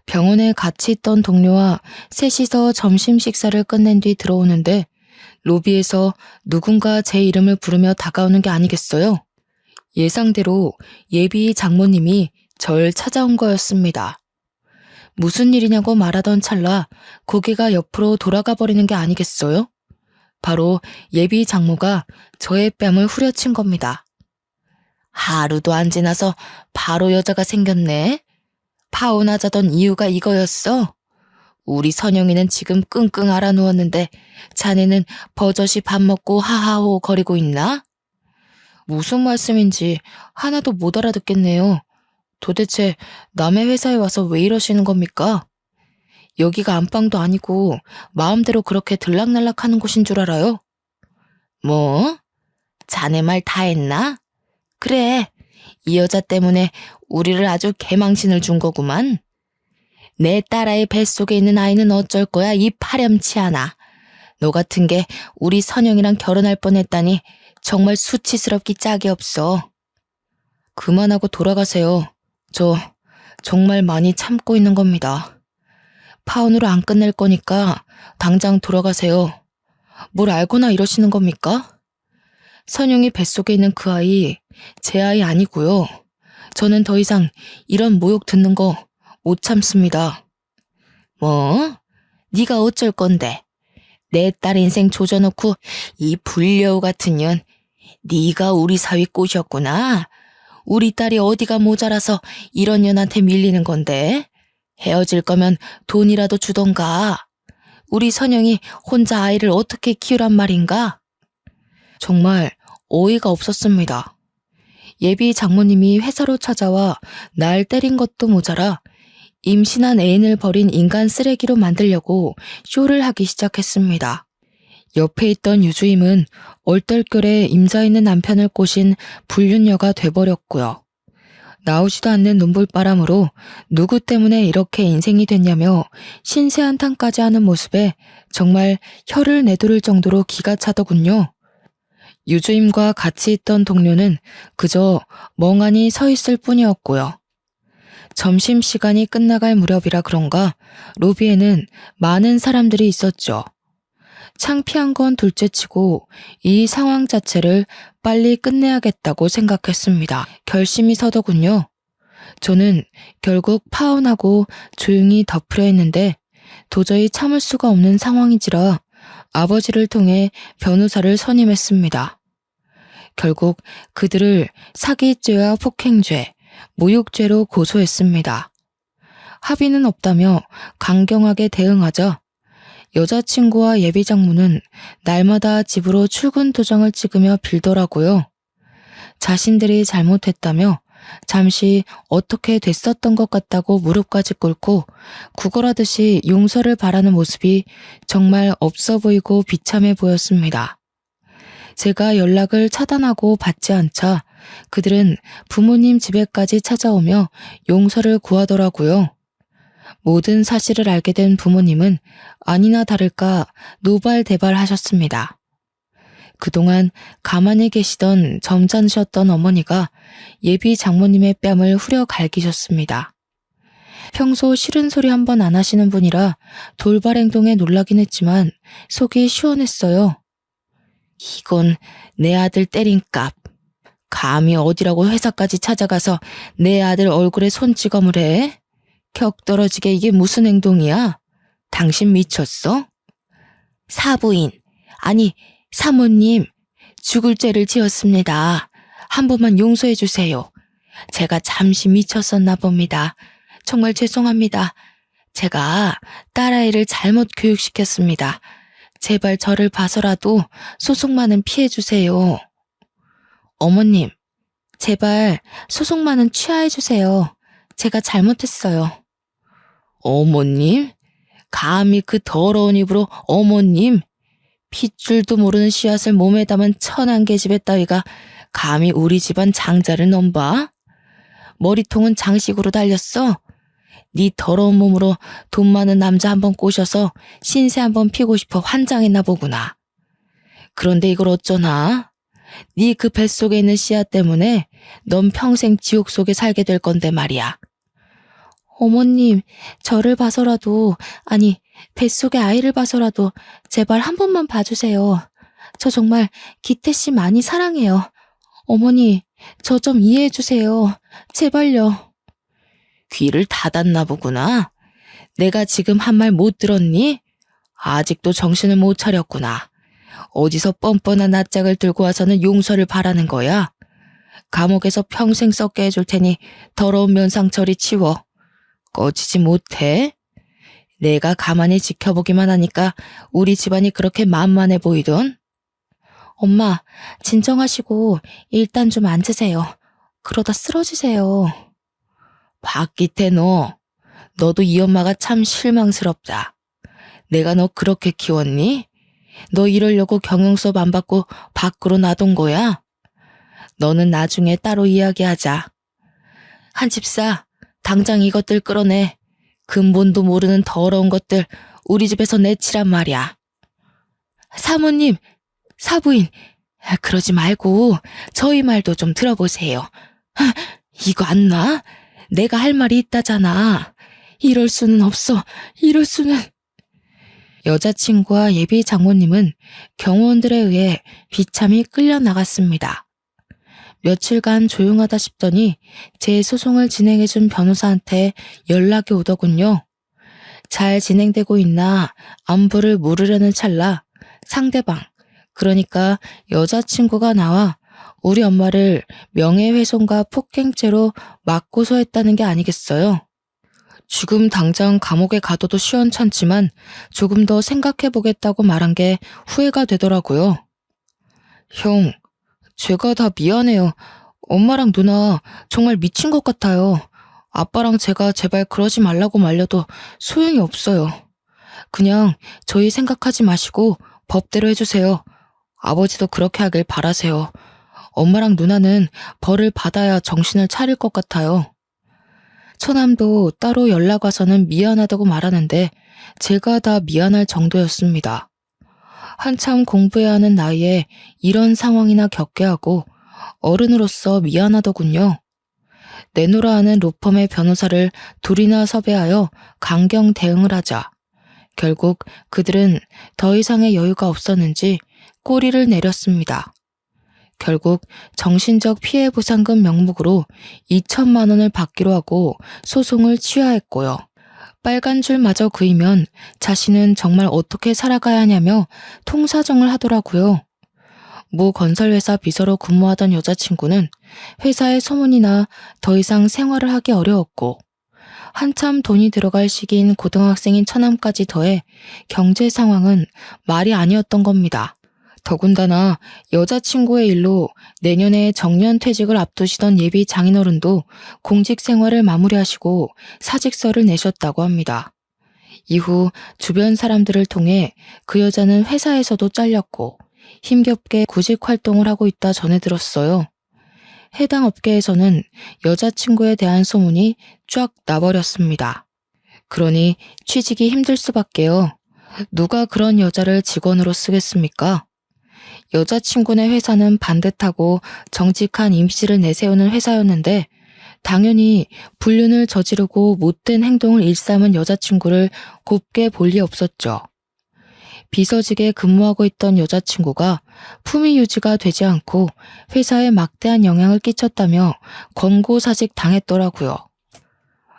병원에 같이 있던 동료와 셋이서 점심 식사를 끝낸 뒤 들어오는데 로비에서 누군가 제 이름을 부르며 다가오는 게 아니겠어요? 예상대로 예비 장모님이 절 찾아온 거였습니다. 무슨 일이냐고 말하던 찰나 고개가 옆으로 돌아가 버리는 게 아니겠어요? 바로 예비 장모가 저의 뺨을 후려친 겁니다. 하루도 안 지나서 바로 여자가 생겼네. 파혼하자던 이유가 이거였어. 우리 선영이는 지금 끙끙 앓아 누웠는데 자네는 버젓이 밥 먹고 하하호 거리고 있나? 무슨 말씀인지 하나도 못 알아듣겠네요. 도대체 남의 회사에 와서 왜 이러시는 겁니까? 여기가 안방도 아니고 마음대로 그렇게 들락날락하는 곳인 줄 알아요? 뭐? 자네 말 다 했나? 그래, 이 여자 때문에 우리를 아주 개망신을 준 거구만. 내 딸아이 뱃속에 있는 아이는 어쩔 거야, 이 파렴치하나. 너 같은 게 우리 선영이랑 결혼할 뻔했다니 정말 수치스럽기 짝이 없어. 그만하고 돌아가세요. 저 정말 많이 참고 있는 겁니다. 파혼으로 안 끝낼 거니까 당장 돌아가세요. 뭘 알거나 이러시는 겁니까? 선영이 뱃속에 있는 그 아이, 제 아이 아니고요. 저는 더 이상 이런 모욕 듣는 거 못 참습니다. 뭐? 네가 어쩔 건데? 내 딸 인생 조져놓고 이 불려우 같은 년, 네가 우리 사위 꼬셨구나. 우리 딸이 어디가 모자라서 이런 년한테 밀리는 건데? 헤어질 거면 돈이라도 주던가. 우리 선영이 혼자 아이를 어떻게 키우란 말인가? 정말 어이가 없었습니다. 예비 장모님이 회사로 찾아와 날 때린 것도 모자라 임신한 애인을 버린 인간 쓰레기로 만들려고 쇼를 하기 시작했습니다. 옆에 있던 유주임은 얼떨결에 임자 있는 남편을 꼬신 불륜녀가 돼버렸고요. 나오지도 않는 눈물바람으로 누구 때문에 이렇게 인생이 됐냐며 신세한탄까지 하는 모습에 정말 혀를 내두를 정도로 기가 차더군요. 유주임과 같이 있던 동료는 그저 멍하니 서 있을 뿐이었고요. 점심시간이 끝나갈 무렵이라 그런가 로비에는 많은 사람들이 있었죠. 창피한 건 둘째치고 이 상황 자체를 빨리 끝내야겠다고 생각했습니다. 결심이 서더군요. 저는 결국 파혼하고 조용히 덮으려 했는데 도저히 참을 수가 없는 상황이지라 아버지를 통해 변호사를 선임했습니다. 결국 그들을 사기죄와 폭행죄, 모욕죄로 고소했습니다. 합의는 없다며 강경하게 대응하자 여자친구와 예비장모는 날마다 집으로 출근 도장을 찍으며 빌더라고요. 자신들이 잘못했다며 잠시 어떻게 됐었던 것 같다고 무릎까지 꿇고 구걸하듯이 용서를 바라는 모습이 정말 없어 보이고 비참해 보였습니다. 제가 연락을 차단하고 받지 않자 그들은 부모님 집에까지 찾아오며 용서를 구하더라고요. 모든 사실을 알게 된 부모님은 아니나 다를까 노발대발하셨습니다. 그동안 가만히 계시던 점잖으셨던 어머니가 예비 장모님의 뺨을 후려 갈기셨습니다. 평소 싫은 소리 한 번 안 하시는 분이라 돌발 행동에 놀라긴 했지만 속이 시원했어요. 이건 내 아들 때린 값. 감히 어디라고 회사까지 찾아가서 내 아들 얼굴에 손찌검을 해? 격 떨어지게 이게 무슨 행동이야? 당신 미쳤어? 사부인, 아니 사모님, 죽을 죄를 지었습니다. 한 번만 용서해 주세요. 제가 잠시 미쳤었나 봅니다. 정말 죄송합니다. 제가 딸아이를 잘못 교육시켰습니다. 제발 저를 봐서라도 소송만은 피해 주세요. 어머님, 제발 소송만은 취하해 주세요. 제가 잘못했어요. 어머님? 감히 그 더러운 입으로 어머님? 핏줄도 모르는 씨앗을 몸에 담은 천한 계집애 따위가 감히 우리 집안 장자를 넘봐? 머리통은 장식으로 달렸어? 네 더러운 몸으로 돈 많은 남자 한번 꼬셔서 신세 한번 피고 싶어 환장했나 보구나. 그런데 이걸 어쩌나? 네 그 뱃속에 있는 씨앗 때문에 넌 평생 지옥 속에 살게 될 건데 말이야. 어머님, 저를 봐서라도, 아니 뱃속에 아이를 봐서라도 제발 한 번만 봐주세요. 저 정말 기태 씨 많이 사랑해요. 어머니, 저 좀 이해해 주세요. 제발요. 귀를 닫았나 보구나. 내가 지금 한 말 못 들었니? 아직도 정신을 못 차렸구나. 어디서 뻔뻔한 낯짝을 들고 와서는 용서를 바라는 거야? 감옥에서 평생 썩게 해줄 테니 더러운 면상 저리 치워. 꺼지지 못해? 내가 가만히 지켜보기만 하니까 우리 집안이 그렇게 만만해 보이던? 엄마, 진정하시고 일단 좀 앉으세요. 그러다 쓰러지세요. 박기태 너도 이 엄마가 참 실망스럽다. 내가 너 그렇게 키웠니? 너 이러려고 경영수업 안 받고 밖으로 놔둔 거야? 너는 나중에 따로 이야기하자. 한집사, 당장 이것들 끌어내. 근본도 모르는 더러운 것들 우리 집에서 내치란 말이야. 사모님, 사부인, 그러지 말고 저희 말도 좀 들어보세요. 이거 안 놔? 내가 할 말이 있다잖아. 이럴 수는 없어. 이럴 수는. 여자친구와 예비 장모님은 경호원들에 의해 비참히 끌려나갔습니다. 며칠간 조용하다 싶더니 제 소송을 진행해준 변호사한테 연락이 오더군요. 잘 진행되고 있나 안부를 물으려는 찰나 상대방, 그러니까 여자친구가 나와 우리 엄마를 명예훼손과 폭행죄로 막 고소했다는 게 아니겠어요? 지금 당장 감옥에 가둬도 시원찮지만 조금 더 생각해보겠다고 말한 게 후회가 되더라고요. 형, 제가 다 미안해요. 엄마랑 누나 정말 미친 것 같아요. 아빠랑 제가 제발 그러지 말라고 말려도 소용이 없어요. 그냥 저희 생각하지 마시고 법대로 해주세요. 아버지도 그렇게 하길 바라세요. 엄마랑 누나는 벌을 받아야 정신을 차릴 것 같아요. 처남도 따로 연락 와서는 미안하다고 말하는데 제가 다 미안할 정도였습니다. 한참 공부해야 하는 나이에 이런 상황이나 겪게 하고 어른으로서 미안하더군요. 내노라 하는 로펌의 변호사를 둘이나 섭외하여 강경 대응을 하자 결국 그들은 더 이상의 여유가 없었는지 꼬리를 내렸습니다. 결국 정신적 피해보상금 명목으로 2천만 원을 받기로 하고 소송을 취하했고요. 빨간 줄마저 그이면 자신은 정말 어떻게 살아가야 하냐며 통사정을 하더라고요. 모 건설회사 비서로 근무하던 여자친구는 회사의 소문이 나 더 이상 생활을 하기 어려웠고 한참 돈이 들어갈 시기인 고등학생인 처남까지 더해 경제 상황은 말이 아니었던 겁니다. 더군다나 여자친구의 일로 내년에 정년퇴직을 앞두시던 예비 장인어른도 공직 생활을 마무리하시고 사직서를 내셨다고 합니다. 이후 주변 사람들을 통해 그 여자는 회사에서도 잘렸고 힘겹게 구직 활동을 하고 있다 전해 들었어요. 해당 업계에서는 여자친구에 대한 소문이 쫙 나버렸습니다. 그러니 취직이 힘들 수밖에요. 누가 그런 여자를 직원으로 쓰겠습니까? 여자친구네 회사는 반듯하고 정직한 임시를 내세우는 회사였는데 당연히 불륜을 저지르고 못된 행동을 일삼은 여자친구를 곱게 볼 리 없었죠. 비서직에 근무하고 있던 여자친구가 품위 유지가 되지 않고 회사에 막대한 영향을 끼쳤다며 권고사직 당했더라고요.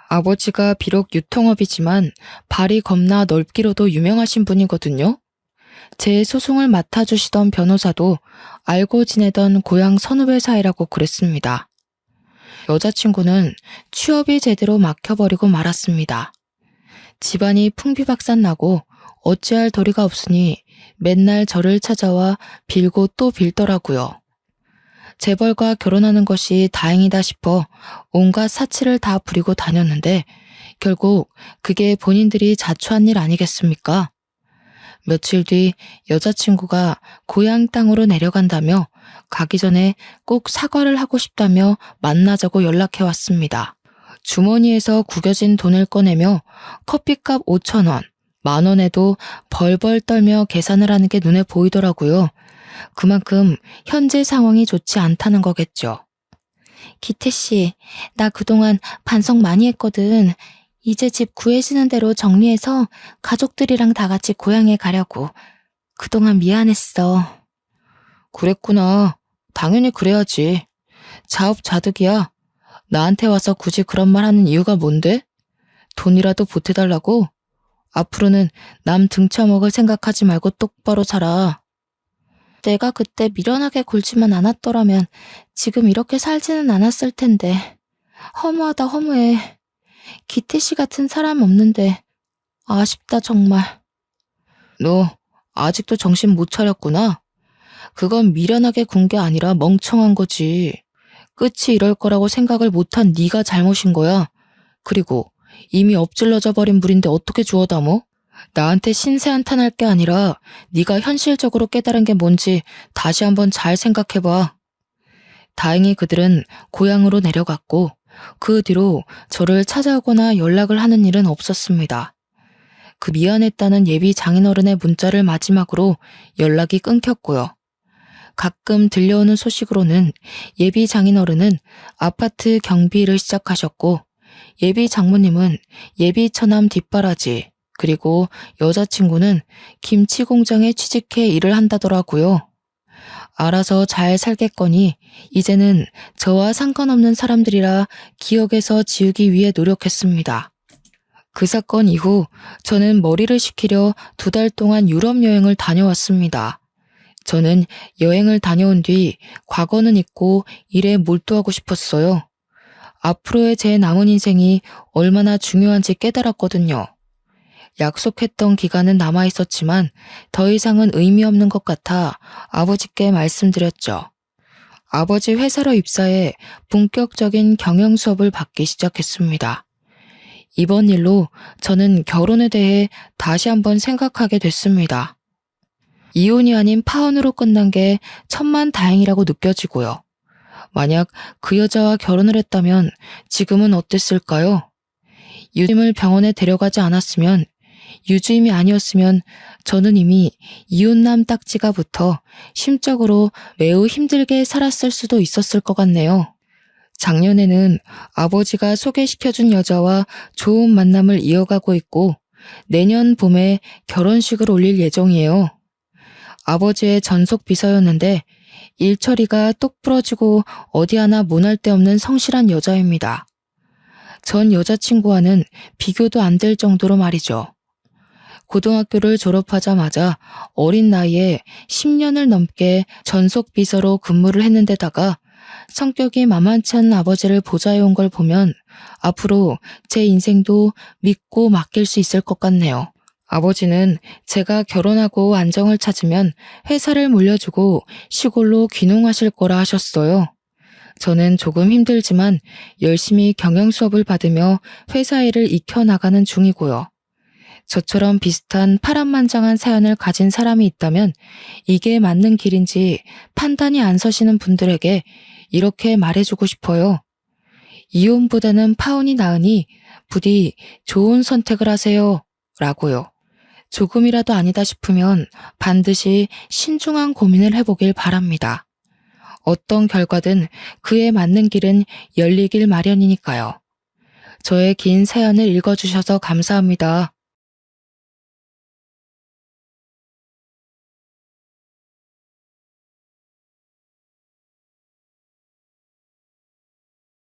아버지가 비록 유통업이지만 발이 겁나 넓기로도 유명하신 분이거든요. 제 소송을 맡아주시던 변호사도 알고 지내던 고향 선후배 사이라고 그랬습니다. 여자친구는 취업이 제대로 막혀버리고 말았습니다. 집안이 풍비박산나고 어찌할 도리가 없으니 맨날 저를 찾아와 빌고 또 빌더라고요. 재벌과 결혼하는 것이 다행이다 싶어 온갖 사치를 다 부리고 다녔는데 결국 그게 본인들이 자초한 일 아니겠습니까? 며칠 뒤 여자친구가 고향 땅으로 내려간다며 가기 전에 꼭 사과를 하고 싶다며 만나자고 연락해 왔습니다. 주머니에서 구겨진 돈을 꺼내며 커피값 5천 원, 10,000원에도 벌벌 떨며 계산을 하는 게 눈에 보이더라고요. 그만큼 현재 상황이 좋지 않다는 거겠죠. 기태 씨, 나 그동안 반성 많이 했거든. 이제 집 구해지는 대로 정리해서 가족들이랑 다 같이 고향에 가려고. 그동안 미안했어. 그랬구나. 당연히 그래야지. 자업자득이야. 나한테 와서 굳이 그런 말 하는 이유가 뭔데? 돈이라도 보태달라고? 앞으로는 남 등쳐먹을 생각하지 말고 똑바로 살아. 내가 그때 미련하게 굴지만 않았더라면 지금 이렇게 살지는 않았을 텐데. 허무하다 허무해. 기태 씨 같은 사람 없는데 아쉽다 정말. 너 아직도 정신 못 차렸구나. 그건 미련하게 군 게 아니라 멍청한 거지. 끝이 이럴 거라고 생각을 못한 네가 잘못인 거야. 그리고 이미 엎질러져 버린 물인데 어떻게 주워 담어? 나한테 신세한탄할 게 아니라 네가 현실적으로 깨달은 게 뭔지 다시 한번 잘 생각해봐. 다행히 그들은 고향으로 내려갔고 그 뒤로 저를 찾아오거나 연락을 하는 일은 없었습니다. 그 미안했다는 예비 장인어른의 문자를 마지막으로 연락이 끊겼고요. 가끔 들려오는 소식으로는 예비 장인어른은 아파트 경비를 시작하셨고 예비 장모님은 예비 처남 뒷바라지 그리고 여자친구는 김치 공장에 취직해 일을 한다더라고요. 알아서 잘 살겠거니 이제는 저와 상관없는 사람들이라 기억에서 지우기 위해 노력했습니다. 그 사건 이후 저는 머리를 식히려 2달 동안 유럽 여행을 다녀왔습니다. 저는 여행을 다녀온 뒤 과거는 잊고 일에 몰두하고 싶었어요. 앞으로의 제 남은 인생이 얼마나 중요한지 깨달았거든요. 약속했던 기간은 남아 있었지만 더 이상은 의미 없는 것 같아 아버지께 말씀드렸죠. 아버지 회사로 입사해 본격적인 경영 수업을 받기 시작했습니다. 이번 일로 저는 결혼에 대해 다시 한번 생각하게 됐습니다. 이혼이 아닌 파혼으로 끝난 게 천만다행이라고 느껴지고요. 만약 그 여자와 결혼을 했다면 지금은 어땠을까요? 유주임을 병원에 데려가지 않았으면, 유주임이 아니었으면 저는 이미 이혼남 딱지가 붙어 심적으로 매우 힘들게 살았을 수도 있었을 것 같네요. 작년에는 아버지가 소개시켜준 여자와 좋은 만남을 이어가고 있고 내년 봄에 결혼식을 올릴 예정이에요. 아버지의 전속 비서였는데 일 처리가 똑 부러지고 어디 하나 모날 데 없는 성실한 여자입니다. 전 여자친구와는 비교도 안 될 정도로 말이죠. 고등학교를 졸업하자마자 어린 나이에 10년을 넘게 전속 비서로 근무를 했는데다가 성격이 만만치 않은 아버지를 보좌해온 걸 보면 앞으로 제 인생도 믿고 맡길 수 있을 것 같네요. 아버지는 제가 결혼하고 안정을 찾으면 회사를 물려주고 시골로 귀농하실 거라 하셨어요. 저는 조금 힘들지만 열심히 경영 수업을 받으며 회사 일을 익혀나가는 중이고요. 저처럼 비슷한 파란만장한 사연을 가진 사람이 있다면 이게 맞는 길인지 판단이 안 서시는 분들에게 이렇게 말해주고 싶어요. 이혼보다는 파혼이 나으니 부디 좋은 선택을 하세요. 라고요. 조금이라도 아니다 싶으면 반드시 신중한 고민을 해보길 바랍니다. 어떤 결과든 그에 맞는 길은 열리길 마련이니까요. 저의 긴 사연을 읽어주셔서 감사합니다.